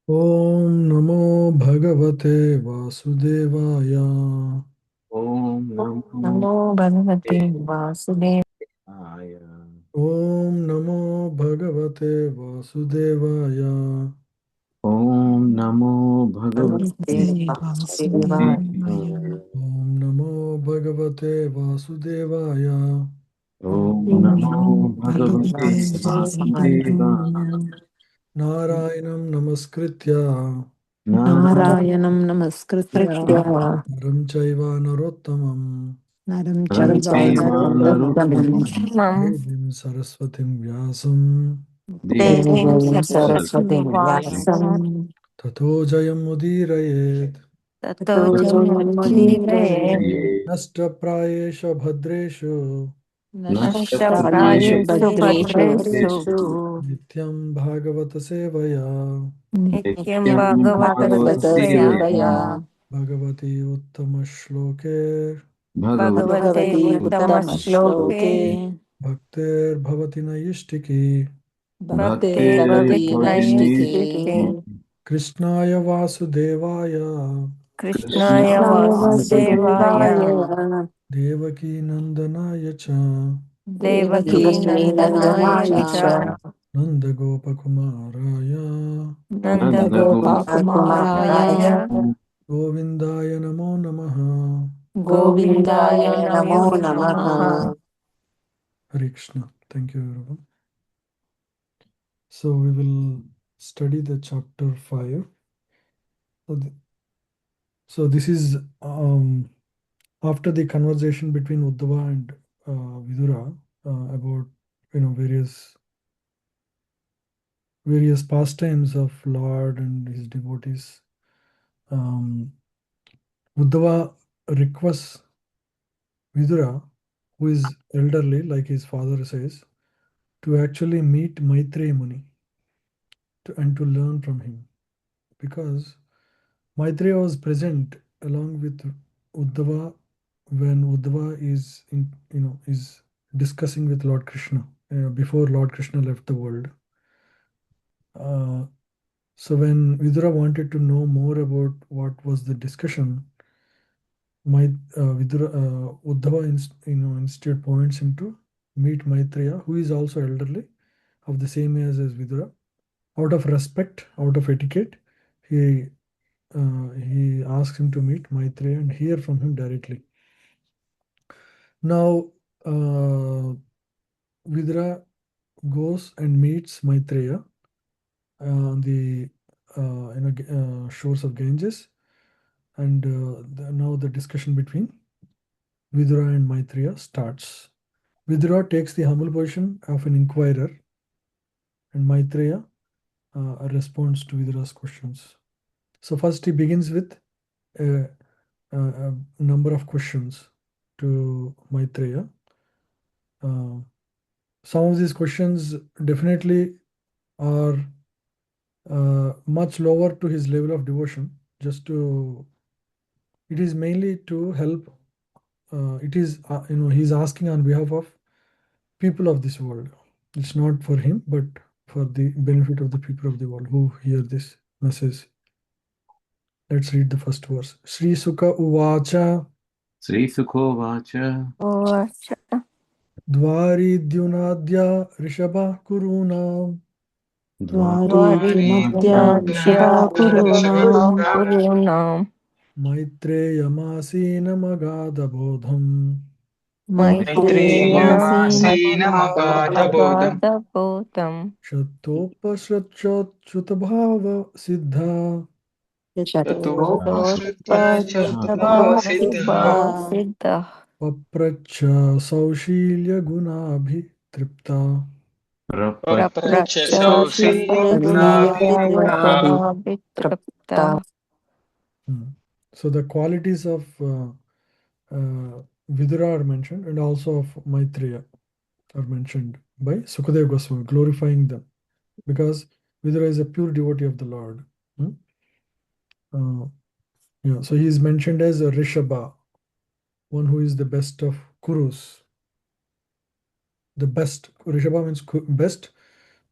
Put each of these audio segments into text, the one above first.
ॐ नमो भगवते वासुदेवाय। ॐ नमो नमो भगवते वासुदेवाय। देवाय। ॐ नमो भगवते वासुदेवाय। ॐ नमो भगवते वासुदेवाय। ॐ नमो भगवते वासुदेवाय। ॐ नमो भगवते वासुदेवाय। नारायणं नमस्कृत्य नारायणं नमस्कृत्य नरं चैव नरोत्तमं नरं नरं चैव चैव नरोत्तमं नरोत्तमं देवीं सरस्वतीं व्यासं देवीं देवीं सरस्वतीं सरस्वतीं व्यासं ततो जयमुदीरयेत्। ततो जयमुदीरये। व्यासं नष्टप्रायेष भद्रेषु नष्टप्रायेषु भद्रेषु नष्टप्रायेषु नित्यं भागवत सेवया नित्यं नित्यं भागवत सेवया भगवति उत्तमश्लोके भगवते भगवति उत्तमश्लोके भक्तेर्भवति नैष्टिकी। भक्तिर्भवति नैष्टिकी। कृष्णाय वासुदेवाय कृष्णाय कृष्णाय वासुदेवाय वासुदेवाय देवकीनन्दनाय च देवकीनन्दनाय च नन्दगोपकुमाराय नन्दगोपकुमाराय गोविन्दाय नमो नमः। गोविन्दाय नमो नमः। Hare Krishna. Thank you, everyone. So we will study the chapter 5. So this is after the conversation between Uddhava and Vidura about various pastimes of Lord and his devotees. Uddhava requests Vidura, who is elderly, like his father says, to actually meet Maitreya Muni and to learn from him, because Maitreya was present along with Uddhava when Uddhava is discussing with Lord Krishna before Lord Krishna left the world. So when Vidura wanted to know more about what was the discussion, Uddhava instead points him to meet Maitreya, who is also elderly, of the same age as Vidura. Out of respect, out of etiquette, he asks him to meet Maitreya and hear from him directly. Now, Vidura goes and meets Maitreya on the shores of Ganges, and now the discussion between Vidura and Maitreya starts. Vidura takes the humble position of an inquirer, and Maitreya responds to Vidura's questions. So first he begins with a number of questions to Maitreya. Some of these questions definitely are much lower to his level of devotion. It is mainly to help. It is he's asking on behalf of people of this world. It's not for him, but for the benefit of the people of the world who hear this message. Let's read the first verse. Sri Sukha Uvacha श्रीसुखोवाच Dwaridyunadya Rishabha Kuruna द्वारीद्युमद्य द्वारिद्र्यमद्यार्षभाकुरूणाम् ऋषभाकुरूणाम् Maitreyamasīnamagadabodham मैत्रेयमासीनमगाधबोधम् मैत्रेयमासीनमगाधबोधम् Shatopashrachyutabhava Siddha ततोपसृत्य च ततोपश्रुतभावसिद्धः भावसिद्धः Papracha Saushilya Gunabhitripta. प्रपञ्च प्रप्रच्छ सौशील्यगुणाभितृप्ता शीलगुणाभितृप्ता. So the qualities of Vidura are mentioned, and also of Maitreya are mentioned by Sukadeva Goswami, glorifying them, because Vidura is a pure devotee of the Lord. So he is mentioned as a Rishabha, one who is the best of Kurus. The best, Rishabha means best,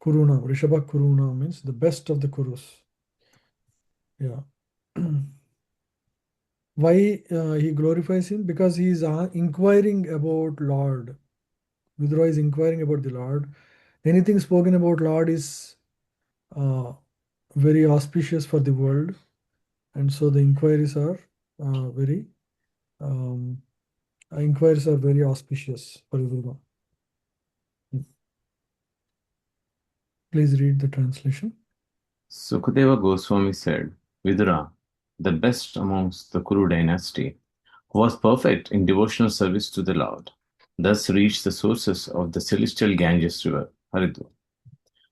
Kuruna. Rishabha Kuruna means the best of the Kurus. Yeah. Why he glorifies him? Because he is inquiring about Lord. Vidura is inquiring about the Lord. Anything spoken about Lord is very auspicious for the world, and so the um, inquiries are very auspicious for everyone. Please read the translation. Sukadeva Goswami said, Vidura, the best amongst the Kuru dynasty, who was perfect in devotional service to the Lord, thus reached the sources of the celestial Ganges river, Haridwar,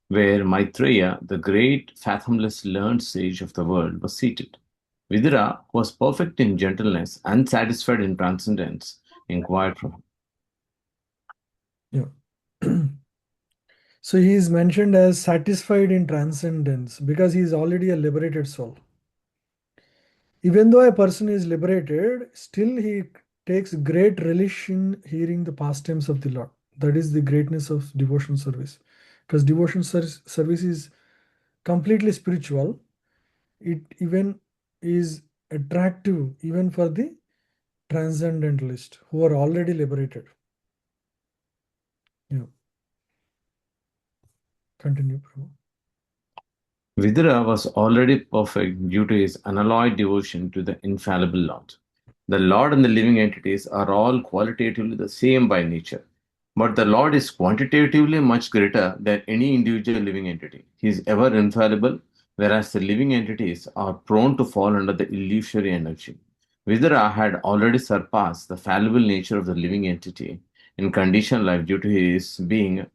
where Maitreya, the great, fathomless, learned sage of the world, was seated. Vidura, who was perfect in gentleness and satisfied in transcendence, inquired from him. Yeah. So he is mentioned as satisfied in transcendence because he is already a liberated soul. Even though a person is liberated, still he takes great relish in hearing the pastimes of the Lord. That is the greatness of devotion service. Because devotion service is completely spiritual. It even is attractive even for the transcendentalist who are already liberated. Yeah. Continue, Prabhu. Vidura was already perfect due to his unalloyed devotion to the infallible Lord. The Lord and the living entities are all qualitatively the same by nature, but the Lord is quantitatively much greater than any individual living entity. He is ever infallible, whereas the living entities are prone to fall under the illusory energy. Vidura had already surpassed the fallible nature of the living entity in conditioned life due to his being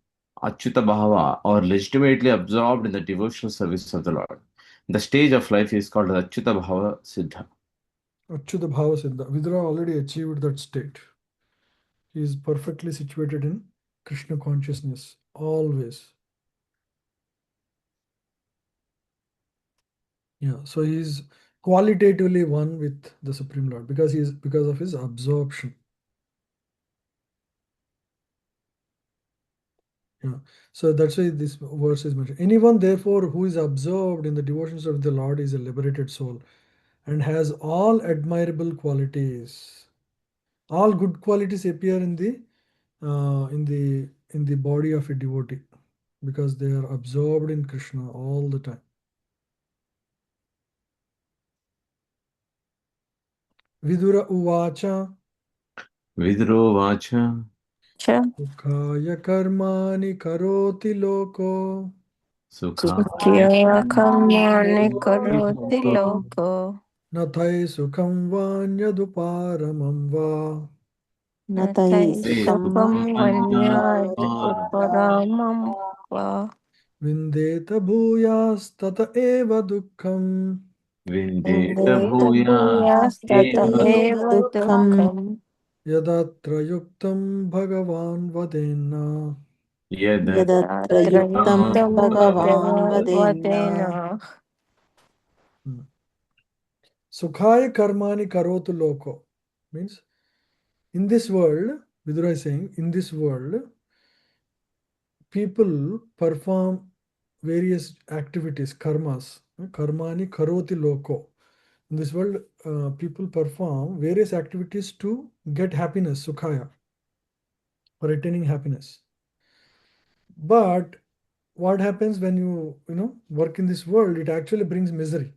Achyuta Bhava or legitimately absorbed in the devotional service of the Lord. The stage of life is called the Achyuta Bhava Siddha. Achyuta Bhava Siddha. Vidura already achieved that state. He is perfectly situated in Krishna consciousness, always. Yeah, so he is qualitatively one with the Supreme Lord because of his absorption. Yeah, so that's why this verse is mentioned. Anyone, therefore, who is absorbed in the devotions of the Lord is a liberated soul and has all admirable qualities. All good qualities appear in the body of a devotee because they are absorbed in Krishna all the time. Vidura uvacha Vidro Vacha Cha sukaya karmani karoti loko Sukha Sukhya karmani karoti Loko loko nathai sukham vanyaduparamam va Natai Sukha sukham Vanya vanyad uparamam va vindeta bhuyastata eva dukkham Vindeta Indeta Bhuya bhuyastata Eva eva dukkam yadatra yuktam bhagavan vadena. Yadatra Tatra Yuktam yuktam Bhagavan bhagavadena Hmm. Sukhaya karmani karotu loko means in this world, Vidura is saying, in this world, people perform various activities, karmas. Karmani karoti loko. In this world, people perform various activities to get happiness, sukhaya, for attaining happiness. But what happens when you work in this world? It actually brings misery.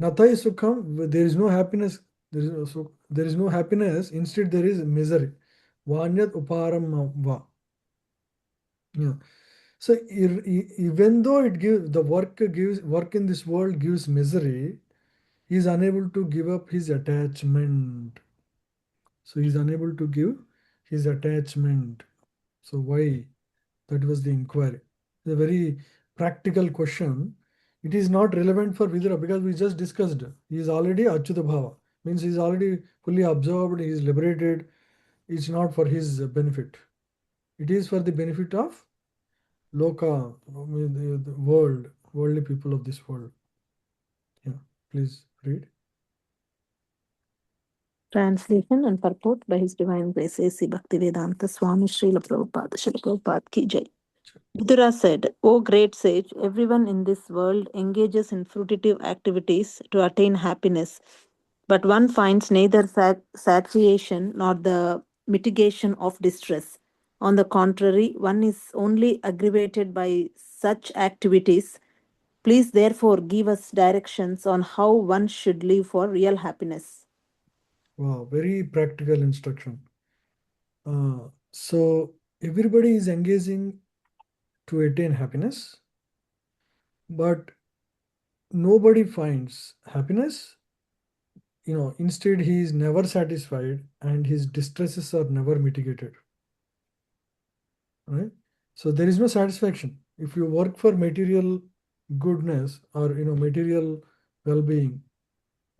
Nathai sukham, there is no happiness. There is no happiness. Instead, there is misery. Vanyat uparam va. Yeah. So even though it gives the work in this world gives misery, he is unable to give up his attachment. So he is unable to give his attachment. So why? That was the inquiry. It's a very practical question. It is not relevant for Vidura because we just discussed. He is already Achyuta Bhava. Means he is already fully absorbed, he is liberated. It's not for his benefit. It is for the benefit of Loka, I mean, the world, worldly people of this world. Yeah, please read. Translation and purport by His Divine Grace A.C. Bhaktivedanta Swami Srila Prabhupada. Srila Prabhupada ki jai. Vidura said, O great sage, everyone in this world engages in fruitive activities to attain happiness, but one finds neither satiation nor the mitigation of distress. On the contrary, one is only aggravated by such activities. Please, therefore, give us directions on how one should live for real happiness. Wow, very practical instruction. So everybody is engaging to attain happiness, but nobody finds happiness. Instead he is never satisfied and his distresses are never mitigated. Right? So there is no satisfaction. If you work for material goodness or material well-being,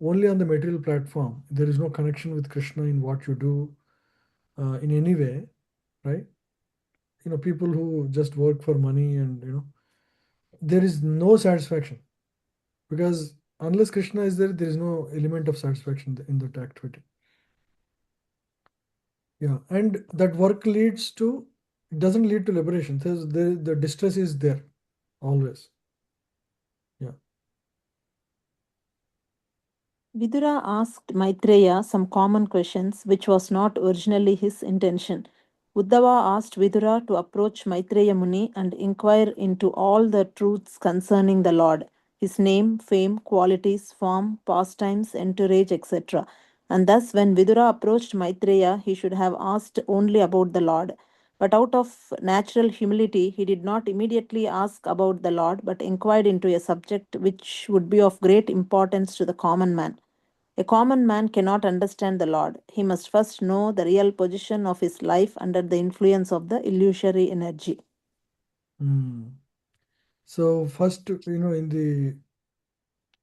only on the material platform, there is no connection with Krishna in what you do in any way, right? People who just work for money and there is no satisfaction, because unless Krishna is there, there is no element of satisfaction in that activity. Yeah, and that work leads to, it doesn't lead to liberation. The distress is there always. Yeah. Vidura asked Maitreya some common questions, which was not originally his intention. Uddhava asked Vidura to approach Maitreya Muni and inquire into all the truths concerning the Lord, his name, fame, qualities, form, pastimes, entourage, etc. And thus, when Vidura approached Maitreya, he should have asked only about the Lord. But out of natural humility, he did not immediately ask about the Lord, but inquired into a subject which would be of great importance to the common man. A common man cannot understand the Lord. He must first know the real position of his life under the influence of the illusory energy. So first, in the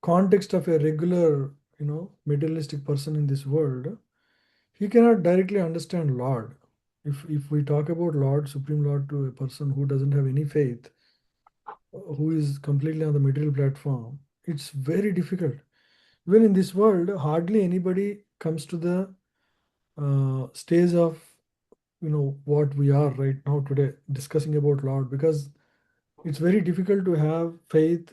context of a regular, materialistic person in this world, he cannot directly understand Lord. If we talk about Lord, Supreme Lord, to a person who doesn't have any faith, who is completely on the material platform, it's very difficult. Even in this world, hardly anybody comes to the stage of what we are right now today, discussing about Lord, because it's very difficult to have faith,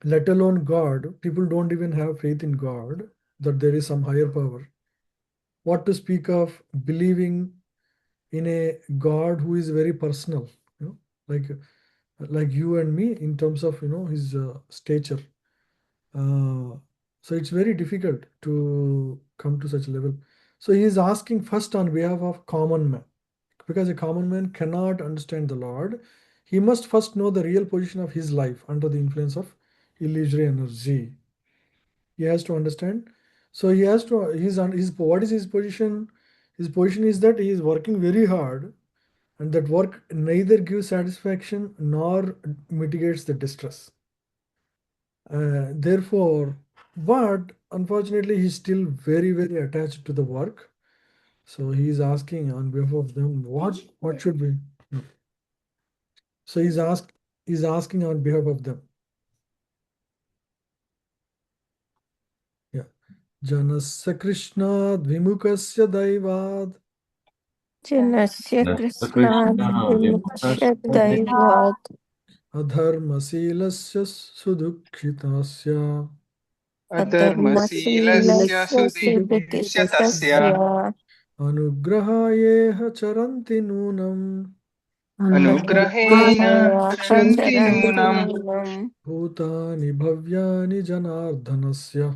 let alone God. People don't even have faith in God, that there is some higher power. What to speak of believing in a God who is very personal, like you and me in terms of his stature. Uh, so it's very difficult to come to such level. So he is asking first on behalf of common man, because a common man cannot understand the Lord. He must first know the real position of his life under the influence of illusory energy. He has to understand. So he has to, his what is his position? His position is that he is working very hard, and that work neither gives satisfaction nor mitigates the distress. Therefore, but unfortunately, he's still very, very attached to the work. So he is asking on behalf of them, what should we? So he's asking on behalf of them. Yeah. Janasya Krishnad Vimukasya Daivad Jinasya Nasta Krishna Krishna Vimukshya Vimuktasya Daivat Adharmasilasya Sudukhitasya अधर्मशीलस्य Adharmasilasya सुदुःखितस्य Sudukitasya Anugrahayeha Charanti Nunam अनुग्रहेण Anugrahaya क्षन्ति नूनम् Charantinam Bhutani Bhavyani Janardhanasya.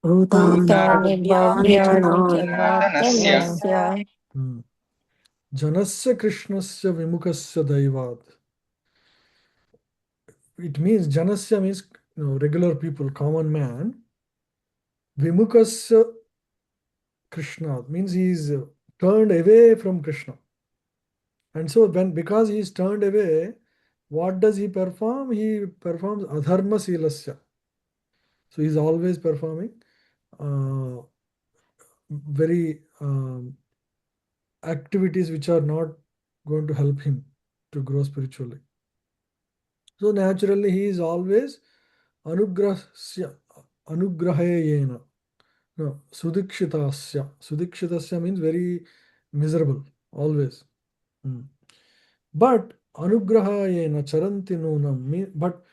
Bhutani भूतानि Bhavyani जनार्दनस्य Janardanasya. Janasya Krishnasya Vimukasya Daivad. It means Janasya means regular people, common man. Vimukasya Krishna means he is turned away from Krishna. And so because he is turned away, what does he perform? He performs adharma silasya. So he is always performing uh, very activities which are not going to help him to grow spiritually. So naturally he is always anugrahasya, anugrahayena. No, sudikshitasya. Sudikshitasya means very miserable, always. But Anugrahayena charanti nunam. But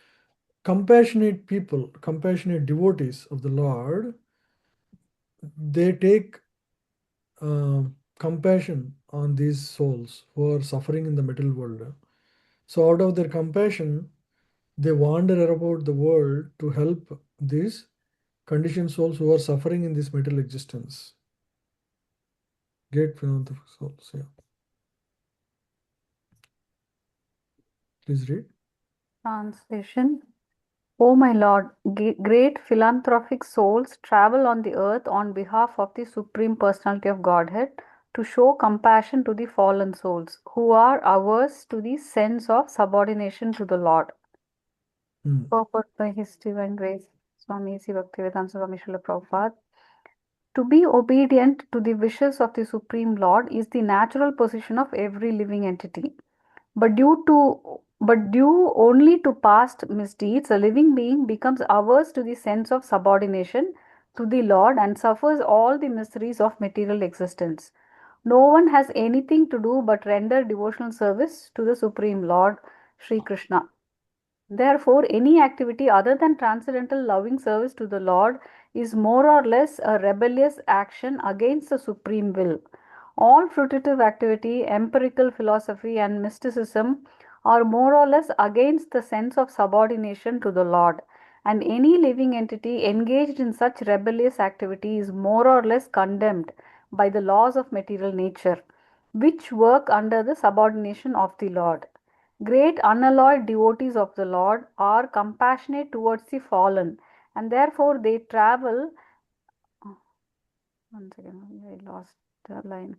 compassionate people, compassionate devotees of the Lord, they take compassion on these souls who are suffering in the material world. So out of their compassion, they wander about the world to help these conditioned souls who are suffering in this material existence. Great philanthropic souls, yeah. Please read. Translation. O my Lord, great philanthropic souls travel on the earth on behalf of the Supreme Personality of Godhead to show compassion to the fallen souls who are averse to the sense of subordination to the Lord. Purport by His Divine Grace, Swami C. Bhaktivedanta Swami Srila Prabhupada. To be obedient to the wishes of the Supreme Lord is the natural position of every living entity. But due only to past misdeeds, a living being becomes averse to the sense of subordination to the Lord and suffers all the miseries of material existence. No one has anything to do but render devotional service to the Supreme Lord, Sri Krishna. Therefore, any activity other than transcendental loving service to the Lord is more or less a rebellious action against the supreme will. All fruitive activity, empirical philosophy, and mysticism are more or less against the sense of subordination to the Lord, and any living entity engaged in such rebellious activity is more or less condemned by the laws of material nature, which work under the subordination of the Lord. Great unalloyed devotees of the Lord are compassionate towards the fallen, and therefore they travel. One second, I lost the line.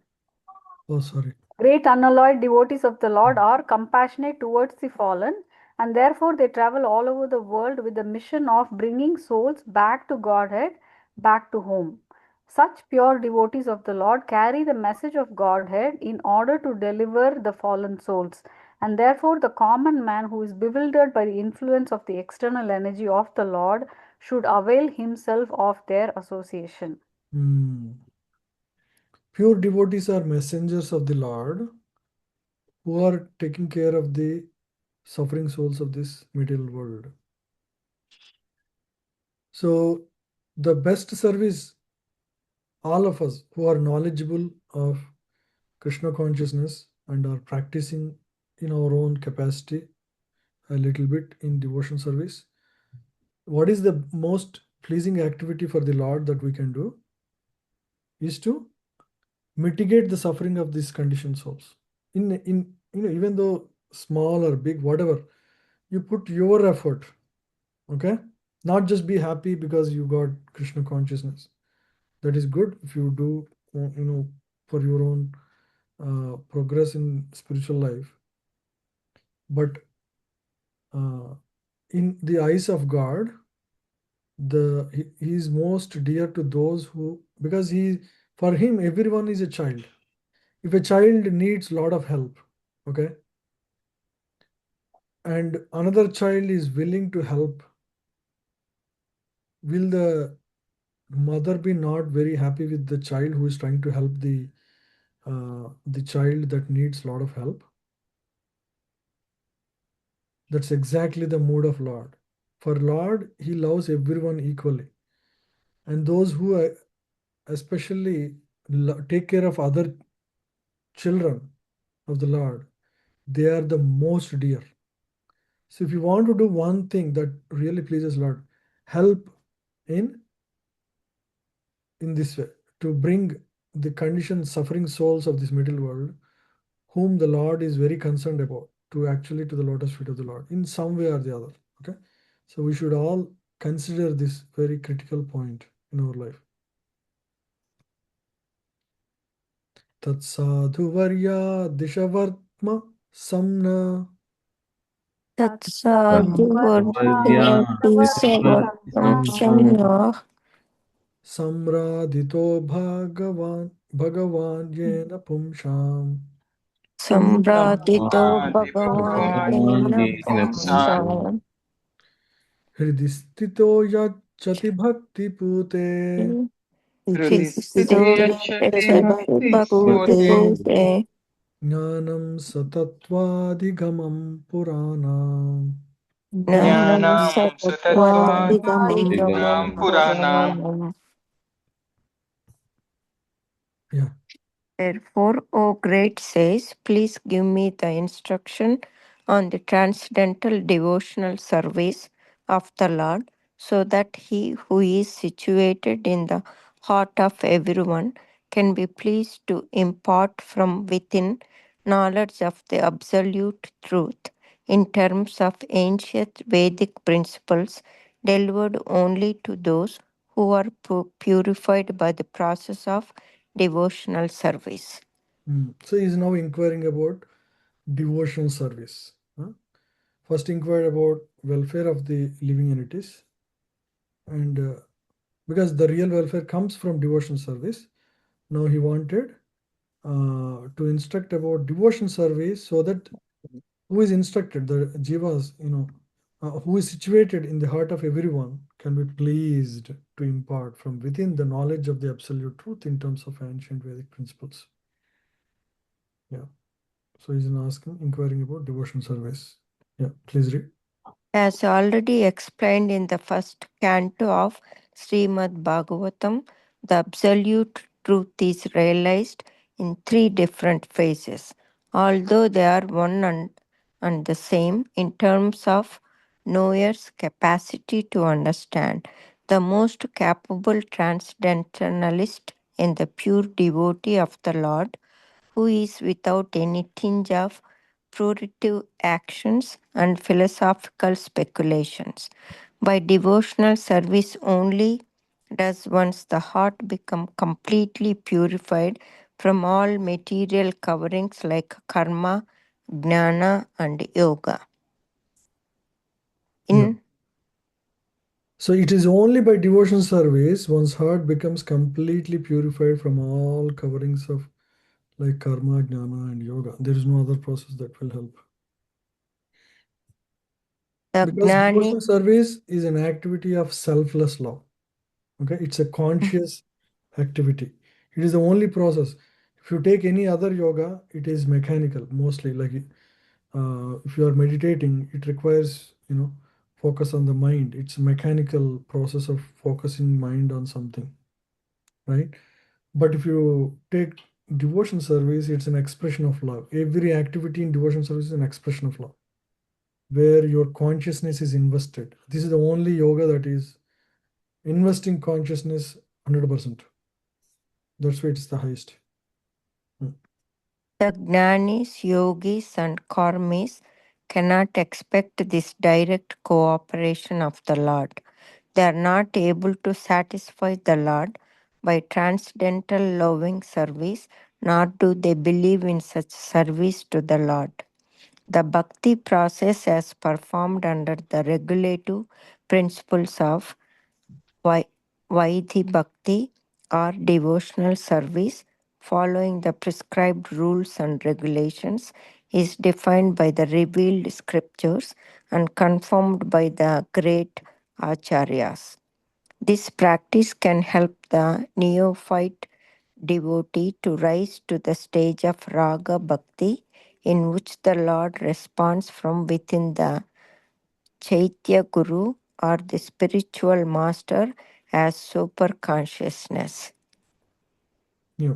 Oh, sorry. Great unalloyed devotees of the Lord are compassionate towards the fallen, and therefore they travel all over the world with the mission of bringing souls back to Godhead, back to home. Such pure devotees of the Lord carry the message of Godhead in order to deliver the fallen souls, and therefore the common man who is bewildered by the influence of the external energy of the Lord should avail himself of their association. Pure devotees are messengers of the Lord who are taking care of the suffering souls of this material world. So the best service, all of us who are knowledgeable of Krishna consciousness and are practicing in our own capacity a little bit in devotion service, what is the most pleasing activity for the Lord that we can do is to mitigate the suffering of these conditioned souls. In even though small or big, whatever, you put your effort, okay? Not just be happy because you got Krishna consciousness. That is good if you do, for your own progress in spiritual life. But in the eyes of God, he is most dear to those who, because for him everyone is a child. If a child needs a lot of help, okay, and another child is willing to help, will the mother be not very happy with the child who is trying to help the child that needs a lot of help? That's exactly the mood of Lord. For Lord, he loves everyone equally, and those who especially take care of other children of the Lord, they are the most dear. So if you want to do one thing that really pleases Lord, help in this way to bring the conditioned suffering souls of this middle world, whom the Lord is very concerned about, to actually to the lotus feet of the Lord in some way or the other. Okay, so we should all consider this very critical point in our life. Tat sadhu varya dishavartma samna samradhito bhagavan yena pumsham Hridi sthito yachati bhakti pute Hridistityachati bhakti pute Jnanam Satatvadigamam Purana. Jnanam Jnanam Sattvadigam Sattvadigamam Puranam. Puranam. Yeah. Therefore, O great sages, please give me the instruction on the transcendental devotional service of the Lord, so that he who is situated in the heart of everyone can be pleased to impart from within knowledge of the absolute truth in terms of ancient Vedic principles delivered only to those who are purified by the process of devotional service. So he is now inquiring about devotional service. First inquired about welfare of the living entities, and because the real welfare comes from devotional service, now he wanted to instruct about devotion service, so that who is instructed, the jivas, who is situated in the heart of everyone, can be pleased to impart from within the knowledge of the absolute truth in terms of ancient Vedic principles. Yeah. So he's inquiring about devotion service. Yeah, please read. As already explained in the first canto of Srimad Bhagavatam, the absolute truth is realized in three different phases, although they are one and the same in terms of knower's capacity to understand. The most capable transcendentalist in the pure devotee of the Lord, who is without any tinge of pruritive actions and philosophical speculations. By devotional service only does one's the heart become completely purified from all material coverings like karma, jnana, and yoga. So it is only by devotion service one's heart becomes completely purified from all coverings of like karma, jnana, and yoga. There is no other process that will help. Because devotional service is an activity of selfless love. Okay, it's a conscious activity. It is the only process. If you take any other yoga, it is mechanical mostly. Like if you are meditating, it requires focus on the mind. It's a mechanical process of focusing mind on something, right? But if you take devotion service, it's an expression of love. Every activity in devotion service is an expression of love, where your consciousness is invested. This is the only yoga that is investing consciousness 100%. That's why it's the highest. The jnanis, yogis, and karmis cannot expect this direct cooperation of the Lord. They are not able to satisfy the Lord by transcendental loving service, nor do they believe in such service to the Lord. The bhakti process, as performed under the regulative principles of Vaidhi Bhakti or devotional service, following the prescribed rules and regulations, is defined by the revealed scriptures and confirmed by the great acharyas. This practice can help the neophyte devotee to rise to the stage of raga bhakti, in which the Lord responds from within the Chaitya Guru or the spiritual master as super consciousness. Yeah.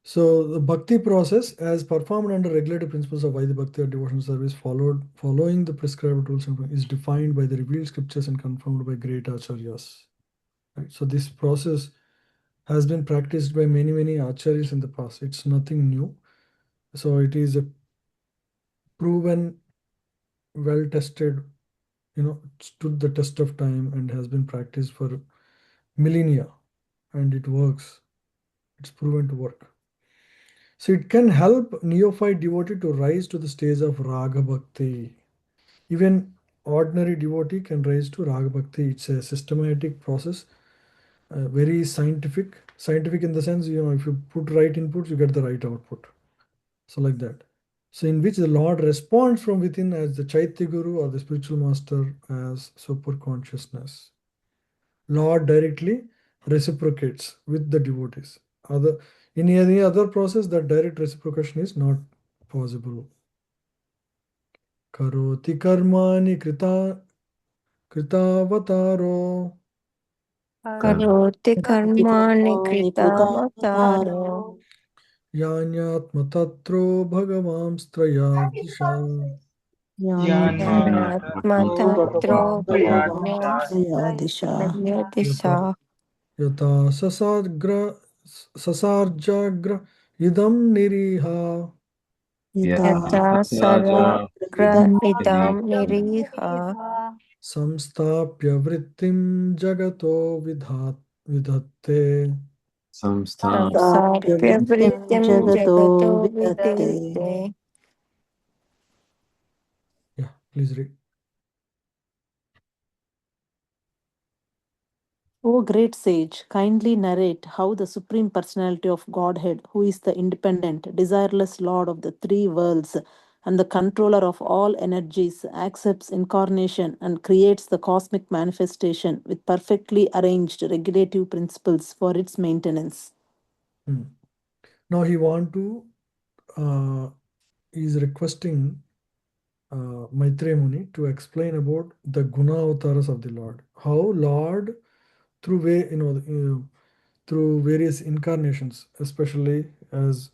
So the bhakti process, as performed under regulative principles of Vaidhi Bhakti or devotional service, following the prescribed rules, is defined by the revealed scriptures and confirmed by great acharyas. Right? So this process has been practiced by many acharyas in the past. It's nothing new. So it is a proven, well-tested, stood the test of time and has been practiced for millennia, and it works. It's proven to work. So it can help neophyte devotee to rise to the stage of raga bhakti. Even ordinary devotee can rise to raga bhakti. It's a systematic process, very scientific. Scientific in the sense, if you put right inputs, you get the right output. So like that. So in which the Lord responds from within as the Chaitya Guru or the spiritual master as super consciousness. Lord directly reciprocates with the devotees. In any other process, that direct reciprocation is not possible. Karoti karmani kritavataro Karoti karmani Kritāvataro kritavataro yanyatma tatro bhagavamstrayadisha. Yatmatro bhagavans Yadisha Yadisha Yata sasarjagra idam niriha Yata Yata Saragra Idam idam niriha samstapya vrittim jagato vidhatte. Samstapya Samsapya Vrittim vritim Jagato jagato Vidatte. vidite. Yeah, please read. O great sage, kindly narrate how the Supreme Personality of Godhead, who is the independent, desireless Lord of the three worlds and the controller of all energies, accepts incarnation and creates the cosmic manifestation with perfectly arranged regulative principles for its maintenance. Now he is requesting Maitreya Muni to explain about the guna avatars of the Lord. How Lord, through through various incarnations, especially as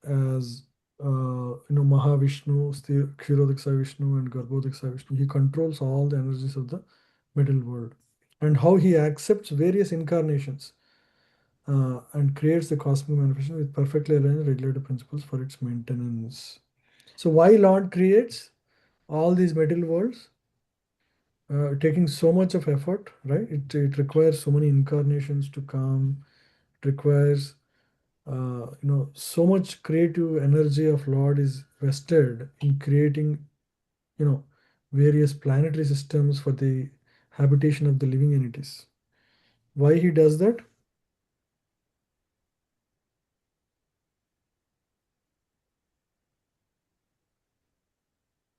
as Mahavishnu, Kshirodaksa Vishnu, and Garbhodaksa Vishnu, he controls all the energies of the middle world, and how he accepts various incarnations and creates the cosmic manifestation with perfectly aligned regulative principles for its maintenance. So why Lord creates all these material worlds? Taking so much of effort, right? It requires so many incarnations to come. It requires so much creative energy of Lord is vested in creating various planetary systems for the habitation of the living entities. Why he does that?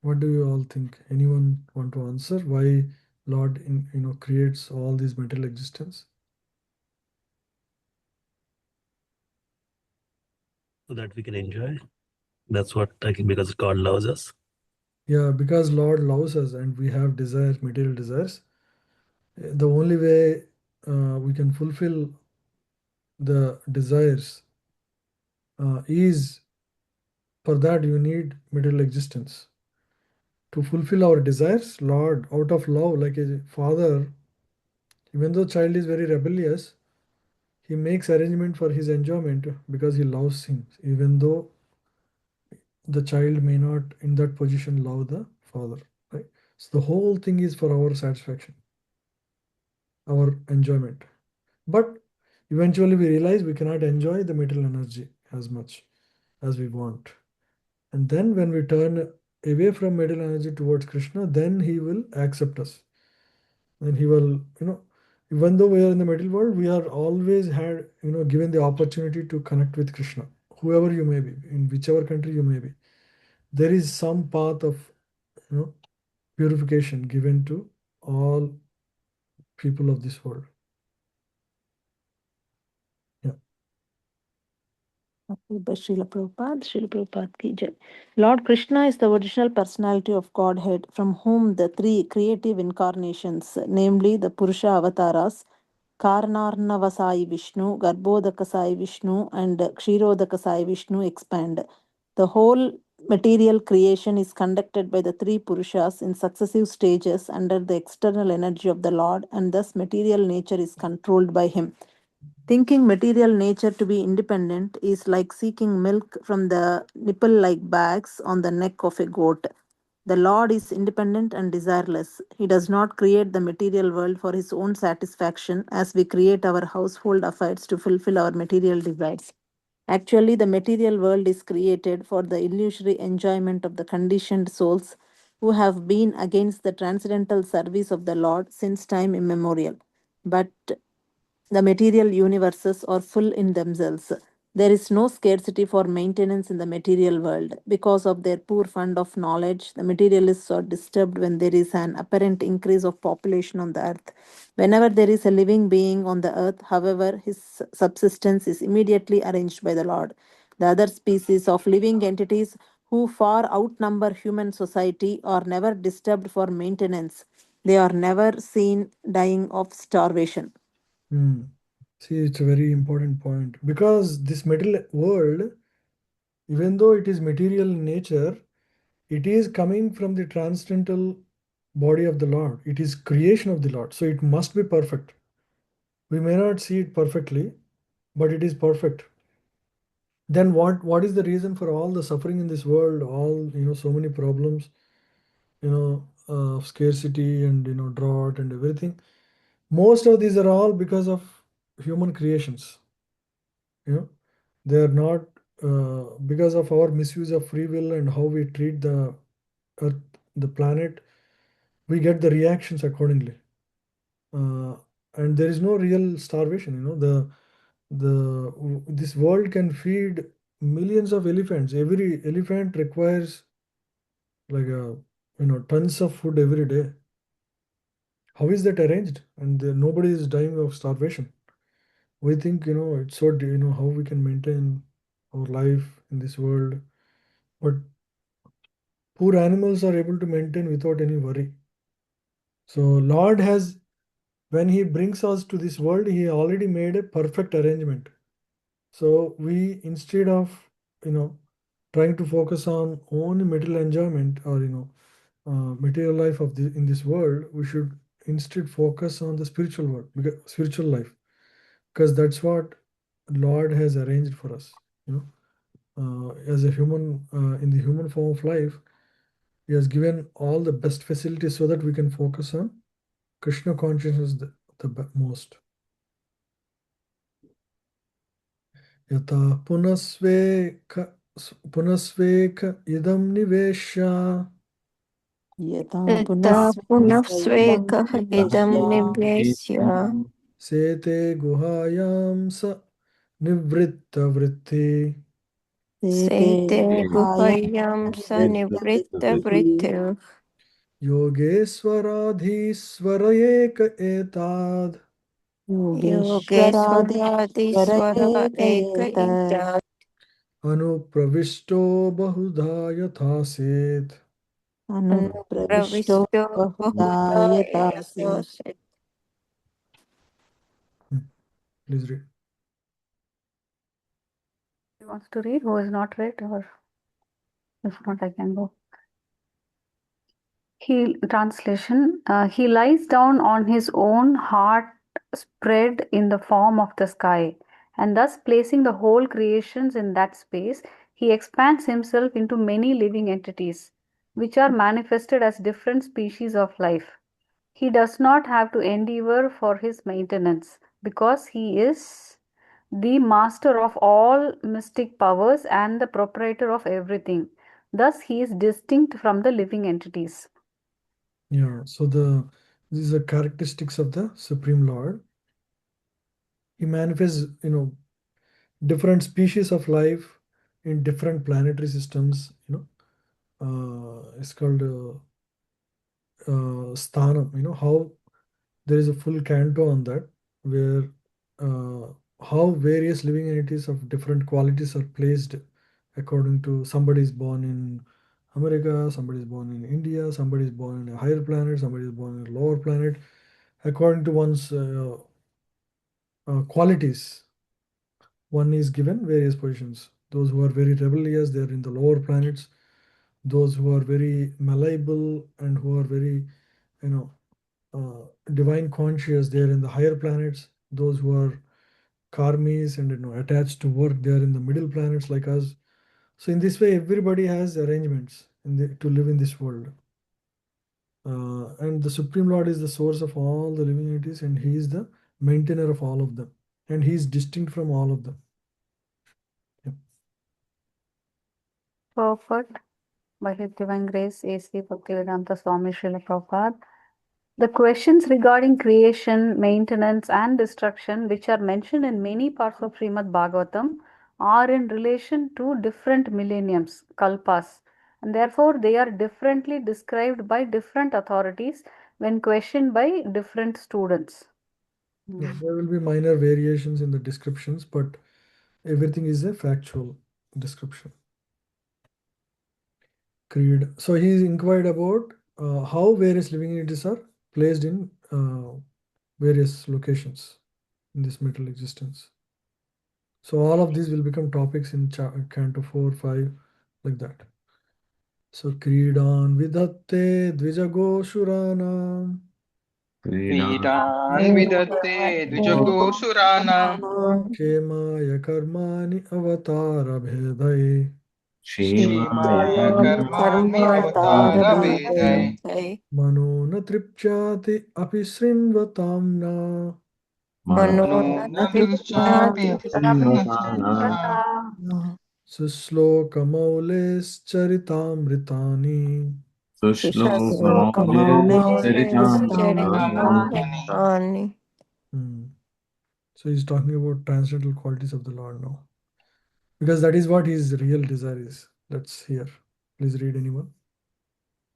What do you all think? Anyone want to answer why Lord creates all these material existence? So that we can enjoy. That's what I think, because God loves us. Yeah, because Lord loves us and we have desires, material desires. The only way we can fulfill the desires is, for that you need material existence. To fulfill our desires, Lord, out of love, like a father, even though child is very rebellious, he makes arrangement for his enjoyment because he loves him, even though the child may not in that position love the father, right? So the whole thing is for our satisfaction, our enjoyment. But eventually we realize we cannot enjoy the material energy as much as we want. And then when we turn away from material energy towards Krishna, then he will accept us. And he will, even though we are in the material world, we are always given the opportunity to connect with Krishna, whoever you may be, in whichever country you may be. There is some path of, purification given to all people of this world. Yeah. Srila Prabhupada ki jai. Lord Krishna is the original personality of Godhead from whom the three creative incarnations, namely the Purusha avatars, Karnarnavasai Vishnu, Garbhodakasai Vishnu, and Kshirodakasai Vishnu expand. The whole material creation is conducted by the three Purushas in successive stages under the external energy of the Lord, and thus material nature is controlled by him. Thinking material nature to be independent is like seeking milk from the nipple like bags on the neck of a goat. The Lord is independent and desireless. He does not create the material world for his own satisfaction as we create our household affairs to fulfill our material desires. Actually, the material world is created for the illusory enjoyment of the conditioned souls who have been against the transcendental service of the Lord since time immemorial. But the material universes are full in themselves. There is no scarcity for maintenance in the material world. Because of their poor fund of knowledge, the materialists are disturbed when there is an apparent increase of population on the earth. Whenever there is a living being on the earth, however, his subsistence is immediately arranged by the Lord. The other species of living entities who far outnumber human society are never disturbed for maintenance. They are never seen dying of starvation. See, it's a very important point because this material world, even though it is material in nature, it is coming from the transcendental body of the Lord. It is creation of the Lord, so it must be perfect. We may not see it perfectly, but it is perfect. Then what is the reason for all the suffering in this world? All so many problems, scarcity and drought and everything. Most of these are all because of human creations. They are not because of our misuse of free will and how we treat the earth, the planet. We get the reactions accordingly, and there is no real starvation. This world can feed millions of elephants. Every elephant requires like a tons of food every day. How is that arranged? And nobody is dying of starvation. We think it's so how we can maintain our life in this world, but poor animals are able to maintain without any worry. So Lord has, when he brings us to this world, he already made a perfect arrangement. So we, instead of trying to focus on only material enjoyment or material life of in this world, we should instead focus on the spiritual world, spiritual life, because that's what Lord has arranged for us. As a human, in the human form of life, he has given all the best facilities so that we can focus on Krishna consciousness the most. Yata punasveka idam nivesha Yata Yata punasvekam punavsvekah idam niveshya nivesya sete guhayam sa nivritta vritti sete Sete guhaya guhayam nivritta sanivritta vritti vritir yogeswaradhisvara eka etad Yogeshwaradiswara eka Yogeshwaradhisvara itat anupravishto bahudha yathaset. Anupravishto Pravisto Bahuda Bahuda Yatasi. Yatasit. Please read. Who wants to read? Who is not read? Or if not, I can go. Translation, he lies down on his own heart spread in the form of the sky, and thus placing the whole creations in that space, he expands himself into many living entities, which are manifested as different species of life. He does not have to endeavor for his maintenance, because he is the master of all mystic powers and the proprietor of everything. Thus, he is distinct from the living entities. Yeah, so these are characteristics of the Supreme Lord. He manifests, different species of life in different planetary systems. It's called sthanam. How there is a full canto on that, where how various living entities of different qualities are placed according to somebody is born in America, somebody is born in India, somebody is born in a higher planet, somebody is born in a lower planet, according to one's qualities. One is given various positions. Those who are very rebellious, they are in the lower planets. Those who are very malleable and who are very, divine conscious, they are in the higher planets. Those who are karmis and attached to work, they are in the middle planets like us. So in this way, everybody has arrangements to live in this world. And the Supreme Lord is the source of all the living entities, and He is the maintainer of all of them, and He is distinct from all of them. Yep. Perfect. By His Divine Grace, A.C. Bhaktivedanta Swami Srila Prabhupada. The questions regarding creation, maintenance, and destruction, which are mentioned in many parts of Srimad Bhagavatam, are in relation to different millenniums, kalpas, and therefore they are differently described by different authorities when questioned by different students. Yeah, there will be minor variations in the descriptions, but everything is a factual description. Creed. So he inquired about how various living entities are placed in various locations in this material existence. So all of these will become topics in Canto 4, 5, like that. So Creedon Vidatte Dvijago Shuranam क्रीडान् विदत्ते द्विजगोऽसुराणाम् Kemaya Karmani Avatara Bhedai क्षेमाय कर्माणि अवतारभेदै Mano na tripchati api srinvatamna मनो न दृश्यापि Sushlokamaules Sushlokamaulisaritamritaani. So he's talking about transcendental qualities of the Lord now. Because that is what his real desire is. Let's hear. Please read, anyone.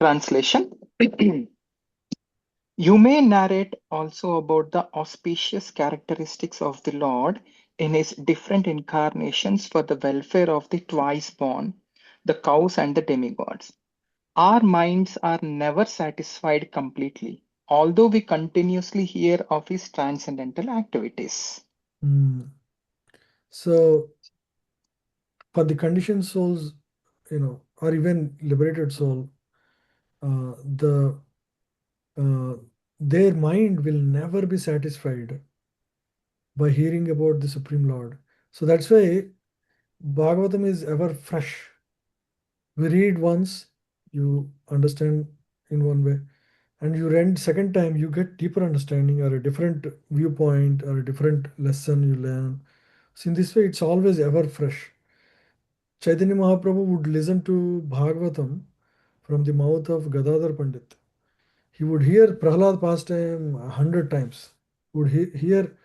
Translation. You may narrate also about the auspicious characteristics of the Lord in his different incarnations for the welfare of the twice born, the cows and the demigods. Our minds are never satisfied completely, although we continuously hear of his transcendental activities. So for the conditioned souls, or even liberated soul, the their mind will never be satisfied by hearing about the Supreme Lord. So that's why Bhagavatam is ever fresh. We read once, you understand in one way, and you read second time, you get deeper understanding or a different viewpoint or a different lesson you learn. So in this way, it's always ever fresh. Chaitanya Mahaprabhu would listen to Bhagavatam from the mouth of Gadadhar Pandit. He would hear Prahlad pastime 100 times. Would hear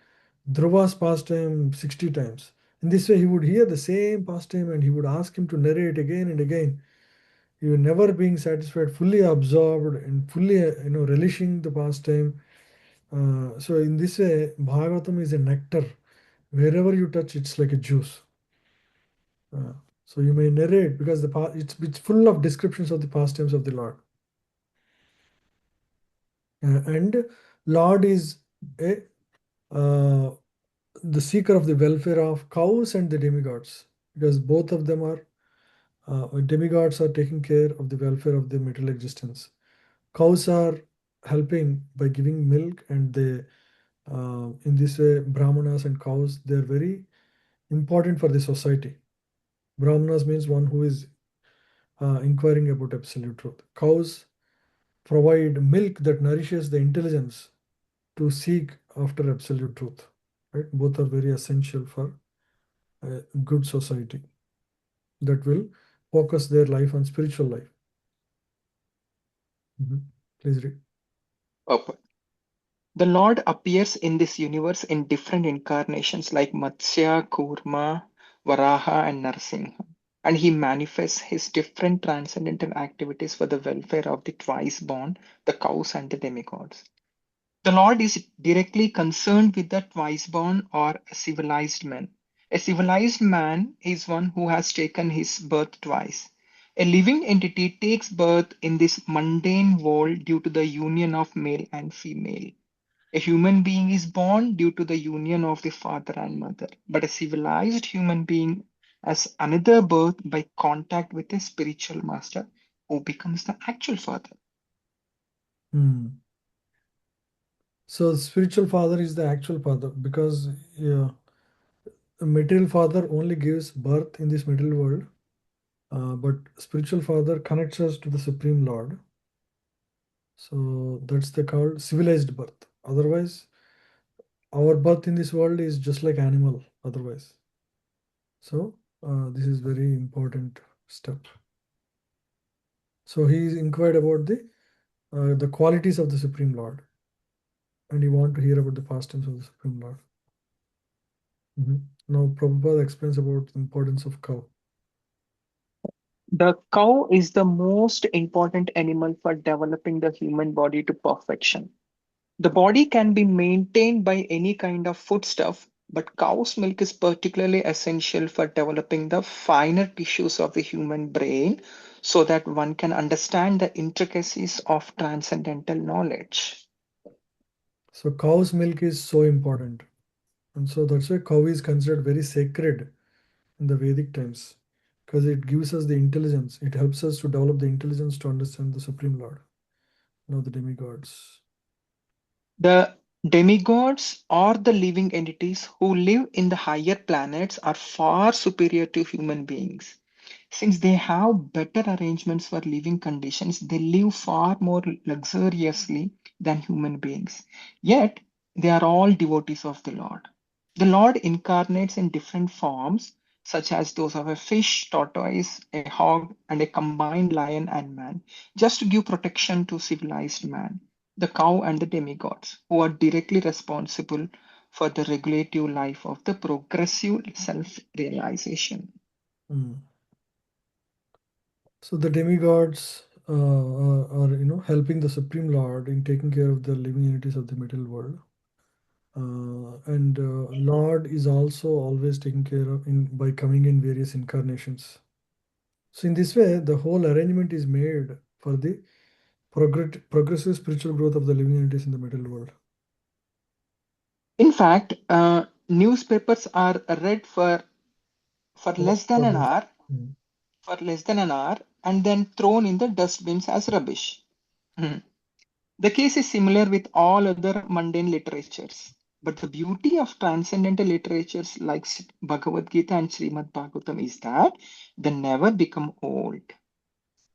Dhruva's pastime 60 times. In this way, he would hear the same pastime and he would ask him to narrate again and again. He was never being satisfied, fully absorbed and fully, relishing the pastime. So in this way, Bhagavatam is a nectar. Wherever you touch, it's like a juice. So you may narrate because it's full of descriptions of the pastimes of the Lord. And Lord is the seeker of the welfare of cows and the demigods, because both of them are demigods are taking care of the welfare of the material existence. Cows are helping by giving milk, and they in this way brahmanas and cows, they're very important for the society. Brahmanas means one who is inquiring about absolute truth. Cows provide milk that nourishes the intelligence to seek after absolute truth. Right? Both are very essential for a good society that will focus their life on spiritual life. Please read. Purport. The Lord appears in this universe in different incarnations like Matsya, Kurma, Varaha, and Narsimha, and he manifests his different transcendental activities for the welfare of the twice born, the cows, and the demigods. The Lord is directly concerned with the twice born or a civilized man. A civilized man is one who has taken his birth twice. A living entity takes birth in this mundane world due to the union of male and female. A human being is born due to the union of the father and mother, but a civilized human being has another birth by contact with a spiritual master who becomes the actual father. So spiritual father is the actual father, because the material father only gives birth in this material world, but spiritual father connects us to the Supreme Lord. So that's the called civilized birth. Otherwise, our birth in this world is just like animal otherwise. So this is very important step. So he inquired about the qualities of the Supreme Lord, and he want to hear about the pastimes of the Supreme Lord. Now Prabhupada explains about the importance of cow. The cow is the most important animal for developing the human body to perfection. The body can be maintained by any kind of foodstuff, but cow's milk is particularly essential for developing the finer tissues of the human brain so that one can understand the intricacies of transcendental knowledge. So cow's milk is so important. And so that's why cow is considered very sacred in the Vedic times, because it gives us the intelligence. It helps us to develop the intelligence to understand the Supreme Lord, the demigods. The demigods or the living entities who live in the higher planets are far superior to human beings. Since they have better arrangements for living conditions, they live far more luxuriously than human beings. Yet, they are all devotees of the Lord. The Lord incarnates in different forms, such as those of a fish, tortoise, a hog, and a combined lion and man, just to give protection to civilized man, the cow and the demigods, who are directly responsible for the regulative life of the progressive self-realization. Mm. So the demigods are helping the Supreme Lord in taking care of the living entities of the material world. And Lord is also always taken care of by coming in various incarnations. So in this way, the whole arrangement is made for the progressive spiritual growth of the living entities in the material world. In fact, newspapers are read for Oh, less than an progress. hour, Mm. and then thrown in the dustbins as rubbish. Hmm. The case is similar with all other mundane literatures. But the beauty of transcendental literatures like Bhagavad Gita and Srimad Bhagavatam is that they never become old.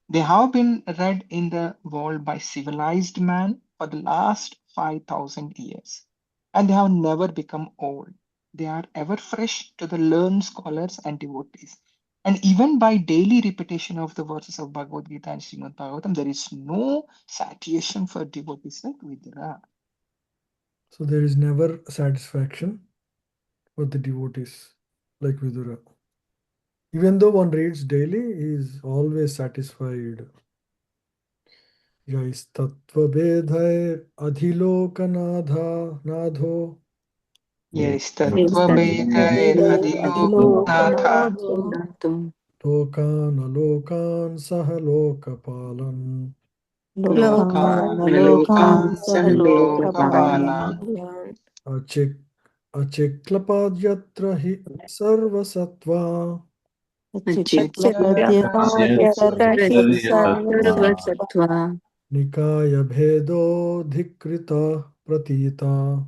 They have been read in the world by civilized man for the last 5,000 years, and they have never become old. They are ever fresh to the learned scholars and devotees. And even by daily repetition of the verses of Bhagavad Gita and Srimad Bhagavatam, there is no satiation for devotees like Vidura. So there is never satisfaction for the devotees like Vidura. Even though one reads daily, he is always satisfied. Yaistattvabedhai adhilokanadha nadho Yes, Yes, Tattva that Bedair Adiloknatha. lokan saha lokapalan Lokan Lokan Lokan Lokapalan. Sahalokapalan achik achiklapadyatra hi sarvasatva Chiklapadyatra hi sarvasatva Sarvasatva nikaya bhedo dhikrita pratita.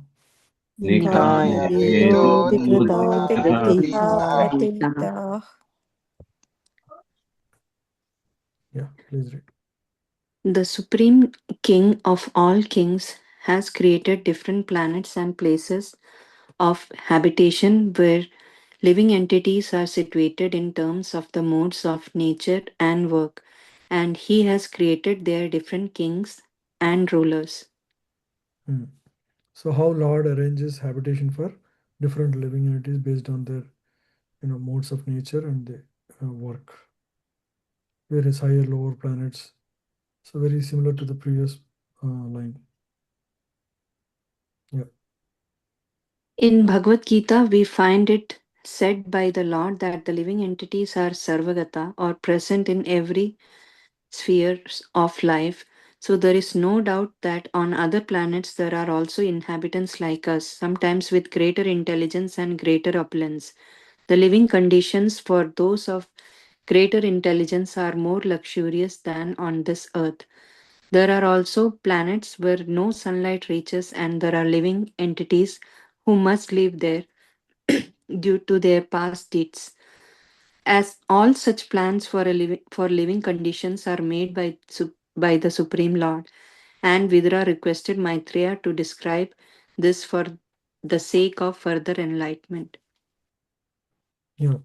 Nikaya Nikaya Vedo Vedodhikrita Pratita. Yeah, please read. The Supreme King of all kings has created different planets and places of habitation where living entities are situated in terms of the modes of nature and work, and he has created their different kings and rulers. Hmm. So how Lord arranges habitation for different living entities based on their modes of nature and the work. Various higher, lower planets. So very similar to the previous line. Yeah. In Bhagavad Gita, we find it said by the Lord that the living entities are Sarvagata or present in every spheres of life. So there is no doubt that on other planets there are also inhabitants like us, sometimes with greater intelligence and greater opulence. The living conditions for those of greater intelligence are more luxurious than on this earth. There are also planets where no sunlight reaches, and there are living entities who must live there due to their past deeds. As all such plans for living conditions are made by the Supreme Lord, and Vidura requested Maitreya to describe this for the sake of further enlightenment. Yeah.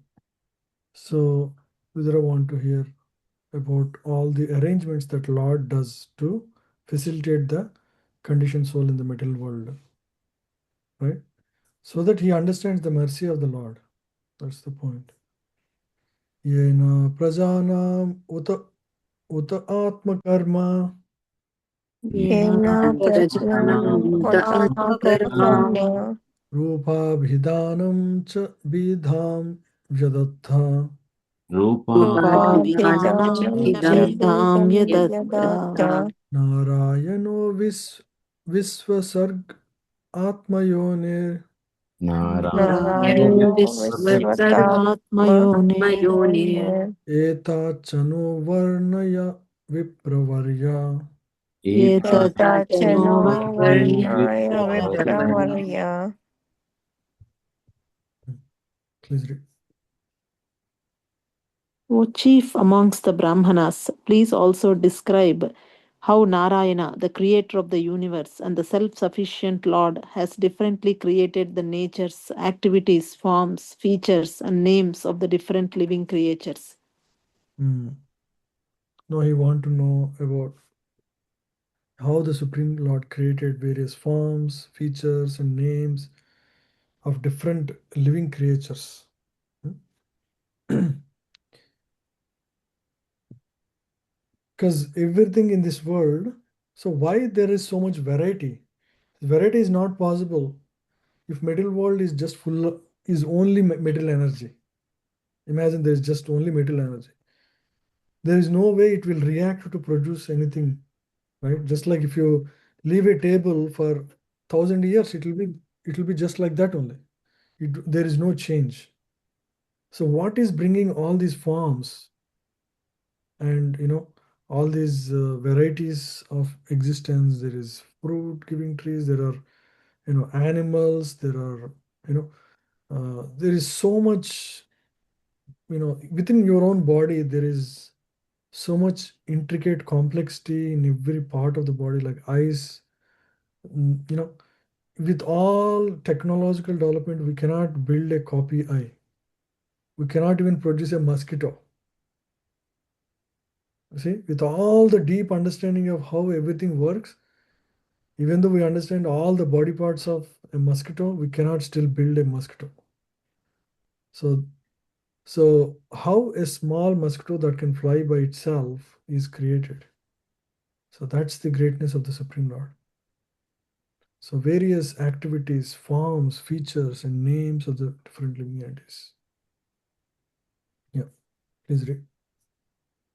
So Vidura want to hear about all the arrangements that Lord does to facilitate the conditioned soul in the material world, right? So that he understands the mercy of the Lord. That's the point. Yena prajanam uta atma karma Yena prajanam uta karma rupa bhidanam cha bidham vyadattha Rupabhidanam Vidam Yadatta narayano visvasarg atmayone Narayano Visvatarmatmayone eta chano varnaya vipravarya. Yetachano Varnaya Vipravarya. Please read. O chief amongst the Brahmanas, please also describe how Narayana, the creator of the universe and the self-sufficient Lord, has differently created the natures, activities, forms, features, and names of the different living creatures. Now he want to know about how the Supreme Lord created various forms, features, and names of different living creatures. Because everything in this world, so why there is so much variety? Variety is not possible if material world is just is only material energy. Imagine there is just only material energy. There is no way it will react to produce anything, right? Just like if you leave a table for 1,000 years, it will be just like that only. There is no change. So what is bringing all these forms and all these varieties of existence? There is fruit giving trees, there are animals, there are there is so much within your own body. There is so much intricate complexity in every part of the body, like eyes. With all technological development, we cannot build a copy eye. We cannot even produce a mosquito. See, with all the deep understanding of how everything works, even though we understand all the body parts of a mosquito, we cannot still build a mosquito. So how a small mosquito that can fly by itself is created? So that's the greatness of the Supreme Lord. So various activities, forms, features, and names of the different living entities. Yeah, please read.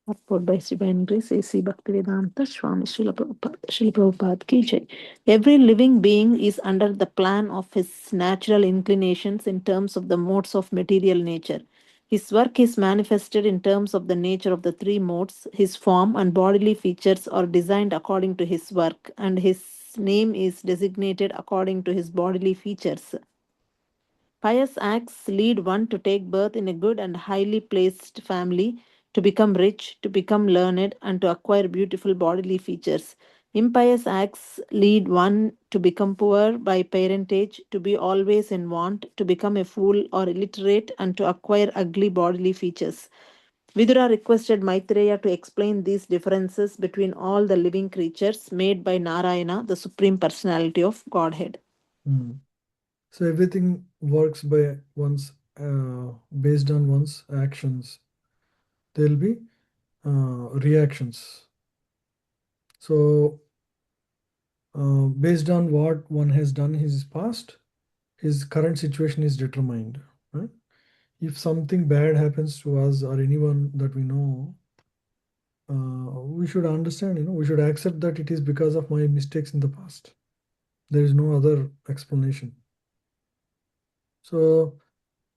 Upward by Divine Grace, A.C. Bhaktivedanta Swami Srila Prabhupada Ki Jai. Every living being is under the plan of his natural inclinations in terms of the modes of material nature. His work is manifested in terms of the nature of the three modes. His form and bodily features are designed according to his work, and his name is designated according to his bodily features. Pious acts lead one to take birth in a good and highly placed family, to become rich, to become learned, and to acquire beautiful bodily features. Impious acts lead one to become poor by parentage, to be always in want, to become a fool or illiterate, and to acquire ugly bodily features. Vidura requested Maitreya to explain these differences between all the living creatures made by Narayana, the Supreme Personality of Godhead. So everything works by based on one's actions. There will be reactions. So based on what one has done in his past, his current situation is determined. Right? If something bad happens to us or anyone that we know, we should understand. We should accept that it is because of my mistakes in the past. There is no other explanation. So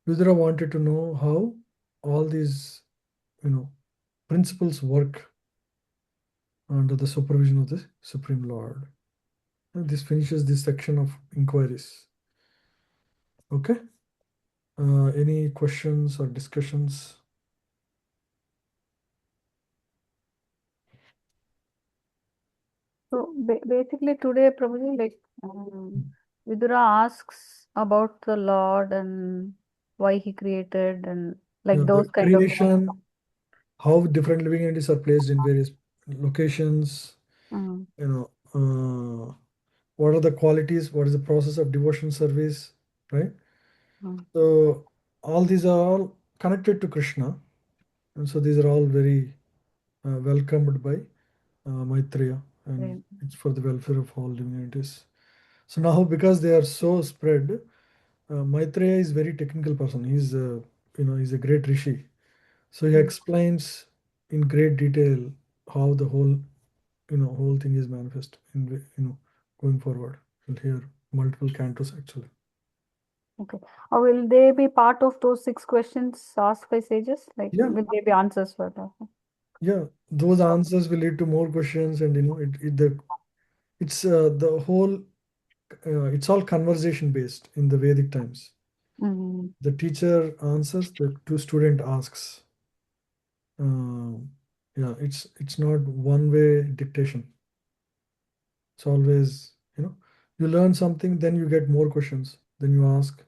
Vidura wanted to know how all these principles work under the supervision of the Supreme Lord. And this finishes this section of inquiries. Okay. Any questions or discussions? So basically today, Prabhuji, like Vidura asks about the Lord and why he created and like those The kind of creation, how different living entities are placed in various locations. What are the qualities? What is the process of devotion service? Right. So all these are all connected to Krishna, and so these are all very welcomed by Maitreya, and Right. it's for the welfare of all living entities. So now, because they are so spread, Maitreya is very technical person. He's he's a great rishi. So he Mm. explains in great detail how the whole thing is manifest in going forward. You'll hear multiple cantos actually. Okay. Or will they be part of those 6 questions asked by sages? Like, Yeah. will they be answers for that? Yeah, those answers will lead to more questions, and it's the whole it's all conversation based in the Vedic times. Mm-hmm. The teacher answers, the student asks. Yeah, it's not one way dictation. It's always you learn something, then you get more questions, then you ask,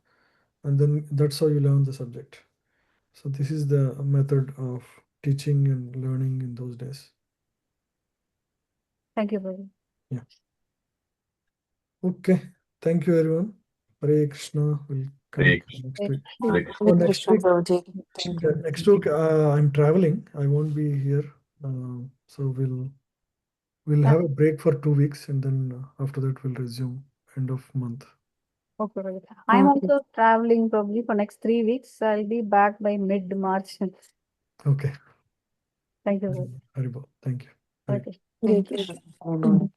and then that's how you learn the subject. So this is the method of teaching and learning in those days. Thank you, Prabhu. Yeah. Okay. Thank you, everyone. Hare Krishna. We'll Hare connect Krishna. next week. Hare Oh, Krishna. next week. Thank Yeah, you. next week I'm traveling. I won't be here. So we'll Yeah. have a break for 2 weeks, and then after that we'll resume end of month. Okay, Prabhu. I'm Okay. also traveling probably for next 3 weeks. I'll be back by mid-March. Okay. Thank you, Prabhu. Haribol. Thank you. Hare Okay. Hare Thank you. Krishna.